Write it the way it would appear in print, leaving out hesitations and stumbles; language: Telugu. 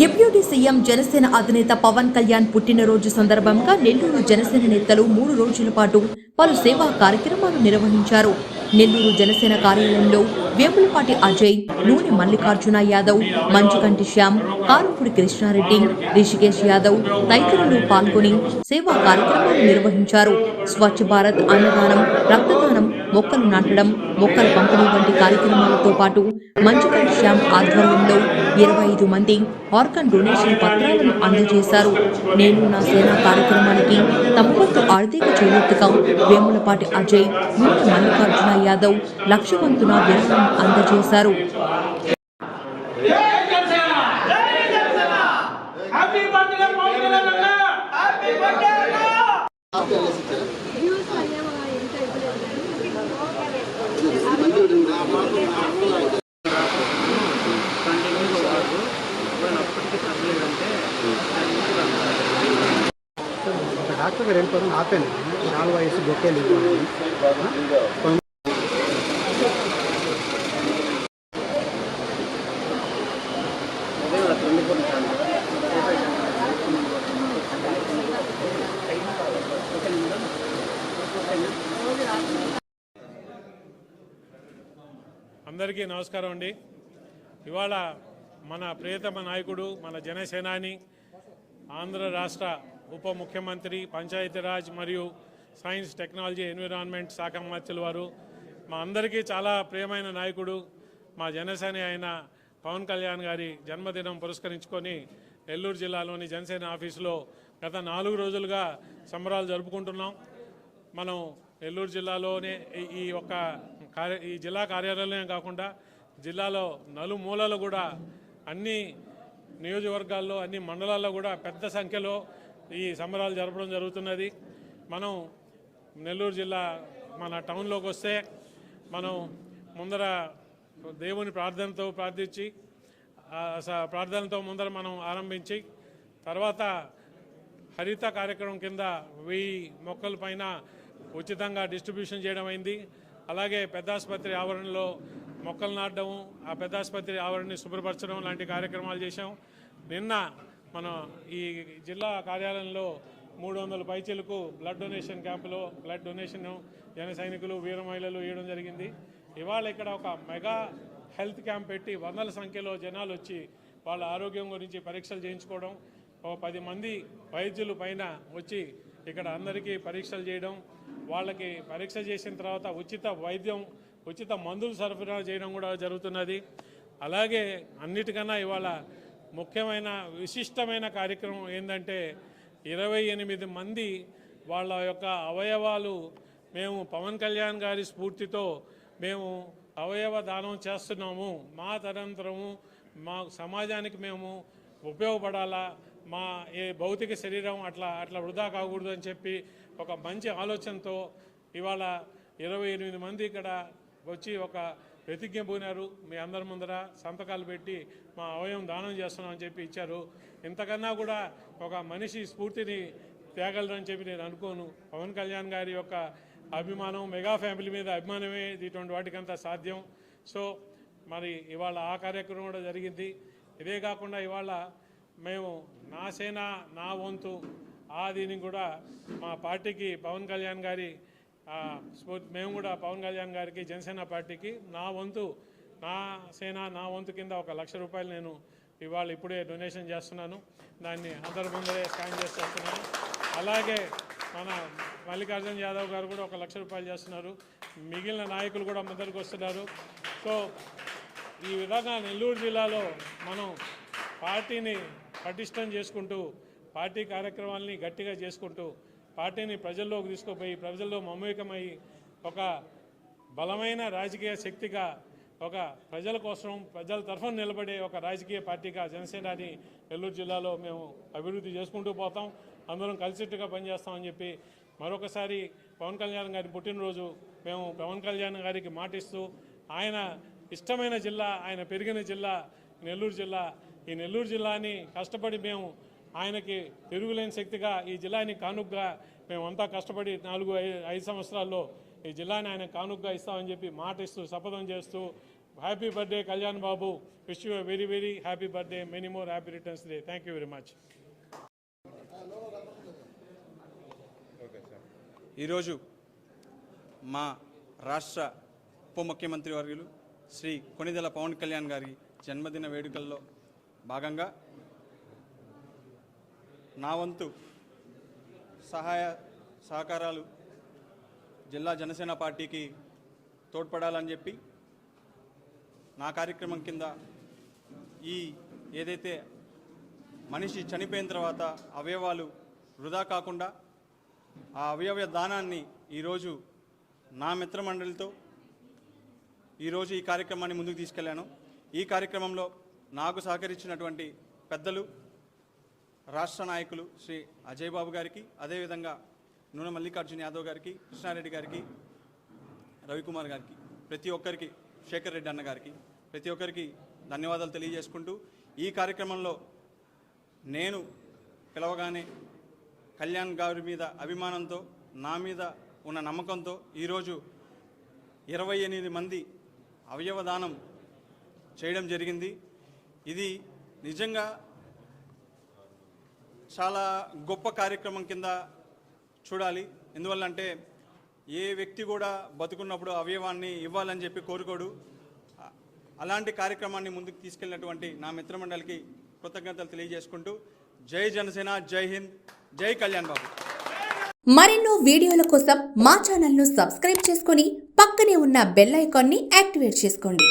డిప్యూటీ సీఎం జనసేన అధినేత పవన్ కళ్యాణ్ పుట్టినరోజు సందర్భంగా నెల్లూరు జనసేన నేతలు 3 రోజుల పాటు పలు సేవా కార్యక్రమాలు నిర్వహించారు. నెల్లూరు జనసేన కార్యాలయంలో వేములపాటి అజయ్, నూనె మల్లికార్జున యాదవ్, మంచుకంటి శ్యామ్, కారంపూడి కృష్ణారెడ్డి, రిషికేశ్ యాదవ్ తదితరులు పాల్గొని సేవా కార్యక్రమాలు నిర్వహించారు. స్వచ్ఛ భారత్, అన్నదానం, రక్తదానం, మొక్కలు నాటడం, మొక్కల పంపిణీ వంటి కార్యక్రమాలతో పాటు మంచుకంటి శ్యామ్ ఆధ్వర్యంలో 25 మంది ఆర్గన్ డొనేషన్ పత్రాలను అందజేశారు. నేను నా సేనా కార్యక్రమానికి తమ వంతు ఆర్థిక చేయూతగా వేములపాటి అజయ్, నూనె మల్లికార్జున యాదవ్ లక్షవంతున విరాళం అందజేశారు. డాక్టర్ గారు వెళ్ళిపోవడం ఆపాను. 4 వయసు బొక్కేలు అందరికీ నమస్కారం అండి. ఇవాళ మన ప్రియతమ నాయకుడు, మన జనసేనాని, ఆంధ్ర రాష్ట్ర ఉప ముఖ్యమంత్రి, పంచాయతీరాజ్ మరియు సైన్స్, టెక్నాలజీ, ఎన్విరాన్మెంట్ శాఖ మంత్రుల వారు, మా అందరికీ చాలా ప్రియమైన నాయకుడు, మా జనసేన అయిన పవన్ కళ్యాణ్ గారి జన్మదినం పురస్కరించుకొని నెల్లూరు జిల్లాలోని జనసేన ఆఫీసులో గత 4 రోజులుగా సంబరాలు జరుపుకుంటున్నాం. మనం నెల్లూరు జిల్లాలోనే ఈ జిల్లా కార్యాలయమే కాకుండా జిల్లాలో నలుమూలలు కూడా అన్ని నియోజకవర్గాల్లో, అన్ని మండలాల్లో కూడా పెద్ద సంఖ్యలో ఈ సంబరాలు జరపడం జరుగుతున్నది. మనం నెల్లూరు జిల్లా మన టౌన్లోకి వస్తే మనం ముందర దేవుని ప్రార్థనతో ముందర మనం ఆరంభించి తర్వాత హరిత కార్యక్రమం కింద 1000 మొక్కల పైన ఉచితంగా డిస్ట్రిబ్యూషన్ చేయడం అయింది. అలాగే పెద్దాసుపత్రి ఆవరణలో మొక్కలు నాటడం, ఆ పెద్దాసుపత్రి ఆవరణని శుభ్రపరచడం లాంటి కార్యక్రమాలు చేశాం. నిన్న మనం ఈ జిల్లా కార్యాలయంలో 300 పైచీలకు బ్లడ్ డొనేషన్ క్యాంపులో బ్లడ్ డొనేషన్ జన సైనికులు, వీర మహిళలు ఇవ్వడం జరిగింది. ఇవాళ ఇక్కడ ఒక మెగా హెల్త్ క్యాంప్ పెట్టి వందల సంఖ్యలో జనాలు వచ్చి వాళ్ళ ఆరోగ్యం గురించి పరీక్షలు చేయించుకోవడం, 10 మంది వైద్యులు పైన వచ్చి ఇక్కడ అందరికీ పరీక్షలు చేయడం, వాళ్ళకి పరీక్ష చేసిన తర్వాత ఉచిత వైద్యం, ఉచిత మందులు సరఫరా చేయడం కూడా జరుగుతున్నది. అలాగే అన్నిటికన్నా ఇవాళ ముఖ్యమైన విశిష్టమైన కార్యక్రమం ఏంటంటే 28 మంది వాళ్ళ యొక్క అవయవాలు మేము పవన్ కళ్యాణ్ గారి స్ఫూర్తితో మేము అవయవ దానం చేస్తున్నాము. మా తరంతరము మా సమాజానికి మేము ఉపయోగపడాలా, మా ఏ భౌతిక శరీరం అట్లా వృధా కాకూడదు అని చెప్పి ఒక మంచి ఆలోచనతో ఇవాళ 28 మంది ఇక్కడ వచ్చి ఒక ప్రతిజ్ఞ పూనారు. మీ అందరి ముందర సంతకాలు పెట్టి మా అవయవం దానం చేస్తున్నామని చెప్పి ఇచ్చారు. ఇంతకన్నా కూడా ఒక మనిషి స్ఫూర్తిని తేగలరని చెప్పి నేను అనుకోను. పవన్ కళ్యాణ్ గారి యొక్క అభిమానం, మెగా ఫ్యామిలీ మీద అభిమానమే ఇటువంటి వాటికంతా సాధ్యం. సో మరి ఇవాళ ఆ కార్యక్రమం కూడా జరిగింది. ఇదే కాకుండా ఇవాళ మేము నా సేన నా వంతు దీన్ని కూడా మా పార్టీకి పవన్ కళ్యాణ్ గారి మేము కూడా పవన్ కళ్యాణ్ గారికి, జనసేన పార్టీకి నా వంతు, నా సేన నా వంతు కింద 1 లక్ష రూపాయలు నేను ఇవాళ ఇప్పుడే డొనేషన్ చేస్తున్నాను. దాన్ని అందరి ముందరే స్కాన్ చేస్తున్నాను. అలాగే మన మల్లికార్జున యాదవ్ గారు కూడా 1 లక్ష రూపాయలు చేస్తున్నారు. మిగిలిన నాయకులు కూడా ముందరికి వస్తున్నారు. సో ఈ విధంగా నెల్లూరు జిల్లాలో మనం పార్టీని పటిష్టం చేసుకుంటూ, పార్టీ కార్యక్రమాలని గట్టిగా చేసుకుంటూ, పార్టీని ప్రజల్లోకి తీసుకుపోయి ప్రజల్లో మమేకమై ఒక బలమైన రాజకీయ శక్తిగా, ఒక ప్రజల కోసం ప్రజల తరఫున నిలబడే ఒక రాజకీయ పార్టీగా జనసేనని నెల్లూరు జిల్లాలో మేము అభివృద్ధి చేసుకుంటూ పోతాం. అందరం కలిసిట్టుగా పనిచేస్తామని చెప్పి మరొకసారి పవన్ కళ్యాణ్ గారి పుట్టినరోజు మేము పవన్ కళ్యాణ్ గారికి మాటిస్తూ, ఆయన ఇష్టమైన జిల్లా, ఆయన పెరిగిన జిల్లా నెల్లూరు జిల్లా, ఈ నెల్లూరు జిల్లాని కష్టపడి మేము ఆయనకి తిరుగులేని శక్తిగా ఈ జిల్లాని కానుకగా మేమంతా కష్టపడి 4-5 సంవత్సరాల్లో ఈ జిల్లాని ఆయన కానుకగా ఇస్తామని చెప్పి మాట ఇస్తూ శపథం చేస్తూ happy birthday Kalyan Babu. Wish you very very happy birthday, many more happy returns day. Thank you very much. ఈరోజు మా రాష్ట్ర ఉప ముఖ్యమంత్రి వర్యులు శ్రీ కొణిదెల పవన్ కళ్యాణ్ గారి జన్మదిన వేడుకల్లో భాగంగా నా వంతు సహాయ సహకారాలు జిల్లా జనసేన పార్టీకి తోడ్పడాలని చెప్పి నా కార్యక్రమం కింద ఏదైతే మనిషి చనిపోయిన తర్వాత అవయవాలు వృధా కాకుండా ఆ అవయవ దానాన్ని ఈరోజు నా మిత్రమండలితో ఈరోజు ఈ కార్యక్రమాన్ని ముందుకు తీసుకెళ్లాను. ఈ కార్యక్రమంలో నాకు సహకరించినటువంటి పెద్దలు, రాష్ట్ర నాయకులు శ్రీ అజయ్ బాబు గారికి, అదేవిధంగా నూనె మల్లికార్జున యాదవ్ గారికి, కృష్ణారెడ్డి గారికి, రవికుమార్ గారికి, ప్రతి ఒక్కరికి, శేఖర్ రెడ్డి అన్న గారికి, ప్రతి ఒక్కరికి ధన్యవాదాలు తెలియజేసుకుంటూ ఈ కార్యక్రమంలో నేను పిలవగానే కళ్యాణ్ గారి మీద అభిమానంతో, నా మీద ఉన్న నమ్మకంతో ఈరోజు 28 మంది అవయవ దానం చేయడం జరిగింది. ఇది నిజంగా చాలా గొప్ప కార్యక్రమం కింద చూడాలి. ఎందువల్లంటే ఏ వ్యక్తి కూడా బతుకున్నప్పుడు అవయవాన్ని ఇవ్వాలని చెప్పి కోరుకోడు. అలాంటి కార్యక్రమాన్ని ముందుకు తీసుకెళ్ళినటువంటి నా మిత్రమండలికి కృతజ్ఞతలు తెలియజేసుకుంటూ జై జనసేన, జై హింద్, జై కళ్యాణ్ బాబు. మరెన్నో వీడియోల కోసం మా ఛానల్ను సబ్స్క్రైబ్ చేసుకొని పక్కనే ఉన్న బెల్ ఐకాన్ని యాక్టివేట్ చేసుకోండి.